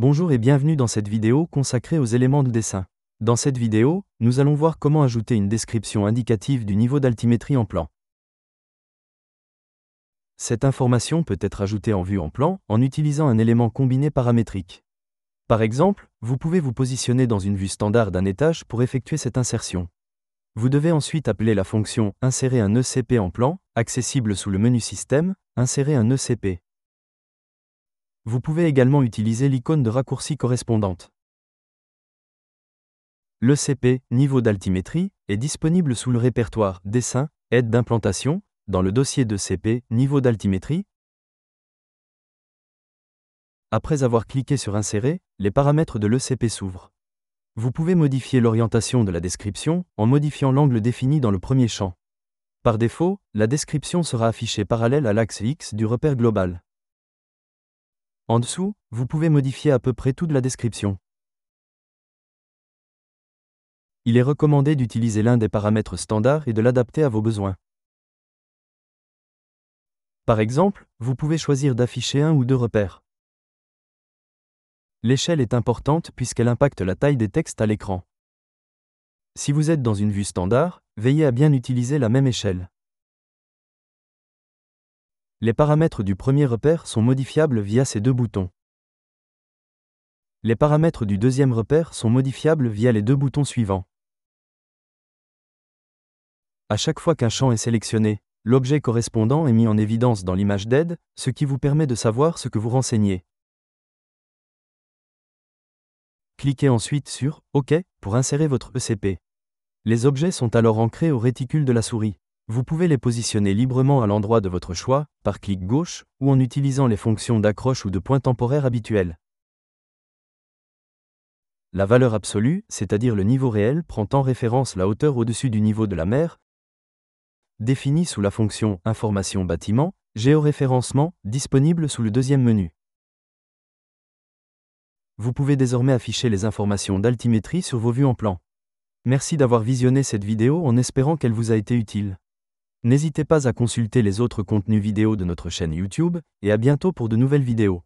Bonjour et bienvenue dans cette vidéo consacrée aux éléments de dessin. Dans cette vidéo, nous allons voir comment ajouter une description indicative du niveau d'altimétrie en plan. Cette information peut être ajoutée en vue en plan en utilisant un élément combiné paramétrique. Par exemple, vous pouvez vous positionner dans une vue standard d'un étage pour effectuer cette insertion. Vous devez ensuite appeler la fonction « Insérer un ECP en plan », accessible sous le menu Système, « Insérer un ECP ». Vous pouvez également utiliser l'icône de raccourci correspondante. L'ECP, niveau d'altimétrie, est disponible sous le répertoire « Dessin, aide d'implantation » dans le dossier d'ECP, niveau d'altimétrie. Après avoir cliqué sur « Insérer », les paramètres de l'ECP s'ouvrent. Vous pouvez modifier l'orientation de la description en modifiant l'angle défini dans le premier champ. Par défaut, la description sera affichée parallèle à l'axe X du repère global. En dessous, vous pouvez modifier à peu près toute la description. Il est recommandé d'utiliser l'un des paramètres standards et de l'adapter à vos besoins. Par exemple, vous pouvez choisir d'afficher un ou deux repères. L'échelle est importante puisqu'elle impacte la taille des textes à l'écran. Si vous êtes dans une vue standard, veillez à bien utiliser la même échelle. Les paramètres du premier repère sont modifiables via ces deux boutons. Les paramètres du deuxième repère sont modifiables via les deux boutons suivants. À chaque fois qu'un champ est sélectionné, l'objet correspondant est mis en évidence dans l'image d'aide, ce qui vous permet de savoir ce que vous renseignez. Cliquez ensuite sur « OK » pour insérer votre ECP. Les objets sont alors ancrés au réticule de la souris. Vous pouvez les positionner librement à l'endroit de votre choix, par clic gauche, ou en utilisant les fonctions d'accroche ou de point temporaire habituelles. La valeur absolue, c'est-à-dire le niveau réel, prend en référence la hauteur au-dessus du niveau de la mer, définie sous la fonction « Information bâtiment », géoréférencement, disponible sous le deuxième menu. Vous pouvez désormais afficher les informations d'altimétrie sur vos vues en plan. Merci d'avoir visionné cette vidéo en espérant qu'elle vous a été utile. N'hésitez pas à consulter les autres contenus vidéo de notre chaîne YouTube, et à bientôt pour de nouvelles vidéos.